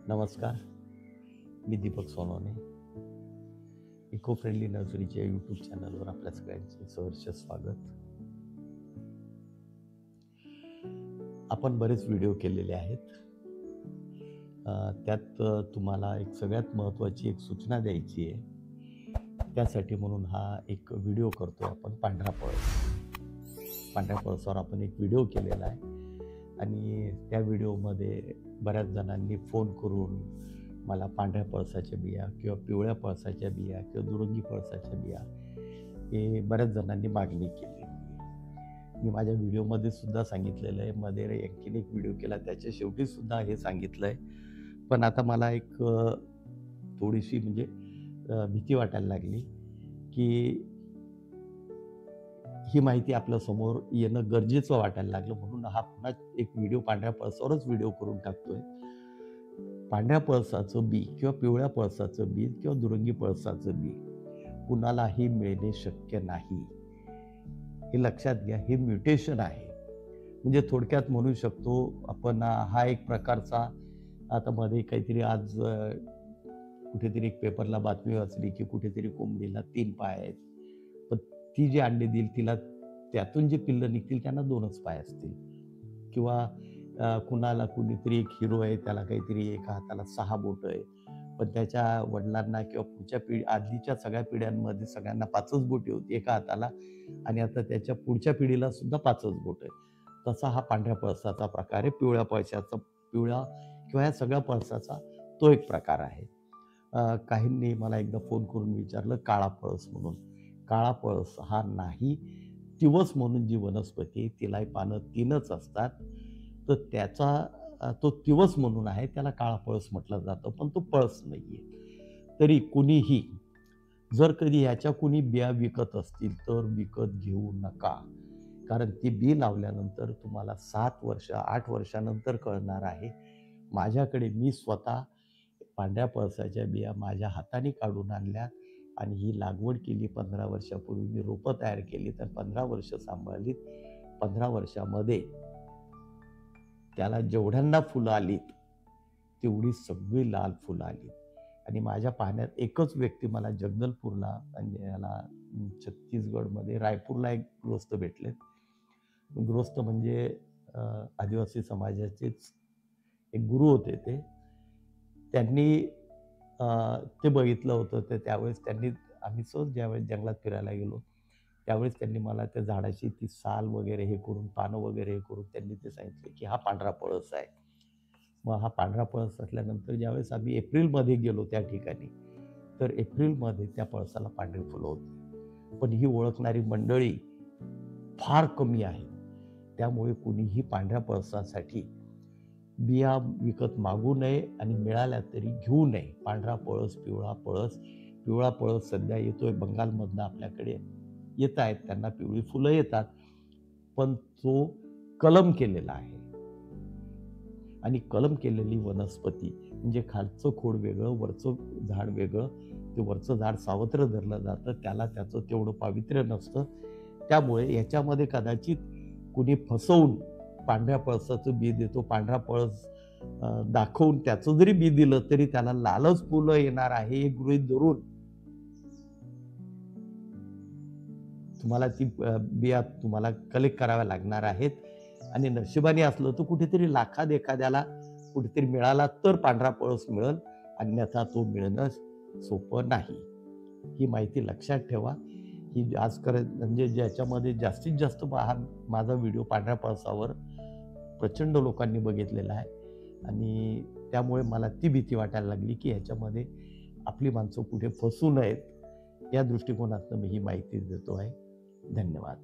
नमस्कार, मी Deepak Sonawane. Eco friendly नर्सरीच्या यूट्यूब चॅनलवर आपल्या सगळ्यांचे सहर्ष स्वागत. आपण बरेच व्हिडिओ केलेले आहेत. त्यात तुम्हाला एक सगळ्यात महत्त्वाची एक सूचना द्यायची आहे. त्यासाठी म्हणून हा एक व्हिडिओ करतोय आपण. पांढरा पळसावर आपण एक व्हिडिओ केलेला आहे आणि त्या व्हिडिओमध्ये बऱ्याच जणांनी फोन करून मला पांढऱ्या पळसाच्या बिया किंवा पिवळ्या पळसाच्या बिया किंवा दुरंगी पळसाच्या बिया हे बऱ्याच जणांनी मागणी केली. मी माझ्या व्हिडिओमध्ये सुद्धा सांगितलेलं आहे, मध्ये आणखीन एक व्हिडिओ केला त्याच्या शेवटी सुद्धा हे सांगितलं आहे. पण आता मला एक थोडीशी भीती वाटायला लागली की ही माहिती आपल्या समोर येणं गरजेचं वाटायला लागलं. म्हणून हा पुन्हा एक व्हिडिओ पांढऱ्या पळसावरच व्हिडिओ करून टाकतोय. पांढऱ्या पळसाचं बी किंवा पिवळ्या पळसाचं बी किंवा दुरंगी पळसाचं बी कुणालाही मिळणे शक्य नाही, हे लक्षात घ्या. हे म्युटेशन आहे. म्हणजे थोडक्यात म्हणू शकतो आपण हा एक प्रकारचा, आता मध्ये काहीतरी आज कुठेतरी एक पेपरला बातमी वाचली की कुठेतरी कोंबडीला 3 पाय आहेत, पण ती जी अंडे देईल तिला त्यातून जे पिल्लं निघतील त्यांना 2च पाय असतील. किंवा कुणाला कुणीतरी एक हिरो आहे, त्याला काहीतरी एका हाताला 6 बोटं आहे, पण त्याच्या वडिलांना किंवा पुढच्या आधीच्या सगळ्या पिढ्यांमध्ये सगळ्यांना 5च बोटे होती एका हाताला, आणि आता त्याच्या पुढच्या पिढीला सुद्धा 5च बोट आहे. तसा हा पांढऱ्या पळसाचा प्रकार आहे. पिवळ्या किंवा ह्या सगळ्या पळसाचा तो एक प्रकार आहे. काहींनी मला एकदा फोन करून विचारलं काळा पळस म्हणून. काळा पळस हा नाही. तिवस म्हणून जी वनस्पती आहे तिलाही पानं 3च असतात, तर त्याचा तो तिवस म्हणून आहे, त्याला काळा पळस म्हटलं जातं, पण तो पळस नाहीये. तरी कुणीही जर कधी ह्याच्या कुणी बिया विकत असतील तर विकत घेऊ नका. कारण ती बी लावल्यानंतर तुम्हाला 7 वर्ष 8 वर्षानंतर कळणार आहे. माझ्याकडे मी स्वतः पांढऱ्या पळसाच्या बिया माझ्या हाताने काढून आणल्या आणि ही लागवड केली 15 वर्षापूर्वी. मी रोपं तयार केली, तर 15 वर्ष सांभाळलीत. 15 वर्षामध्ये त्याला जेवढ्यांना फुलं आलीत तेवढी सगळी लाल फुलं आली. आणि माझ्या पाहण्यात एकच व्यक्ती मला जगदलपूरला, म्हणजे याला छत्तीसगडमध्ये रायपूरला एक गृहस्थ भेटलेत. गृहस्थ म्हणजे आदिवासी समाजाचेच एक गुरु होते. त्यांनी ते बघितलं होतं. तर त्यावेळेस आम्ही सहज ज्यावेळेस जंगलात फिरायला गेलो त्यावेळेस त्यांनी मला त्या झाडाची ती साल वगैरे हे करून, पानं वगैरे हे करून त्यांनी ते सांगितलं की हा पांढरा पळस आहे. मग हा पांढरा पळस असल्यानंतर ज्यावेळेस आम्ही एप्रिलमध्ये गेलो त्या ठिकाणी, तर एप्रिलमध्ये त्या पळसाला पांढरी फुलं होती. पण ही ओळखणारी मंडळी फार कमी आहे. त्यामुळे कुणीही पांढऱ्या पळसासाठी बिया विकत मागू नये आणि मिळाल्या तरी घेऊ नये. पांढरा पळस, पिवळा पळस सध्या येतोय बंगालमधनं आपल्याकडे येत आहेत, त्यांना पिवळी फुलं येतात, पण तो कलम केलेला आहे. आणि कलम केलेली वनस्पती म्हणजे खालचं खोड वेगळं, वरचं झाड वेगळं. ते वरचं झाड सावत्र धरलं जातं, त्याला त्याचं तेवढं पावित्र्य नसतं. त्यामुळे याच्यामध्ये कदाचित कुणी फसवून पांढऱ्या पळसाचं बी देतो. पांढरा पळस दाखवून त्याचं जरी बी दिलं तरी त्याला लालच फुलं येणार आहे हे गृहीत धरून तुम्हाला ती बिया तुम्हाला कलेक्ट कराव्या लागणार आहेत. आणि नशिबाने असलं तर कुठेतरी लाखात एखाद्याला कुठेतरी मिळाला तर पांढरा पळस मिळेल, अन्यथा तो मिळणं सोपं नाही. ही माहिती लक्षात ठेवा. ही म्हणजे ज्याच्यामध्ये जास्तीत जास्त माझा व्हिडिओ पांढऱ्या पळसावर प्रचंड लोकांनी बघितलेला आहे आणि त्यामुळे मला ती भीती वाटायला लागली की ह्याच्यामध्ये आपली माणसं कुठे फसू नयेत, या दृष्टिकोनातून मी ही माहिती देतो आहे. धन्यवाद.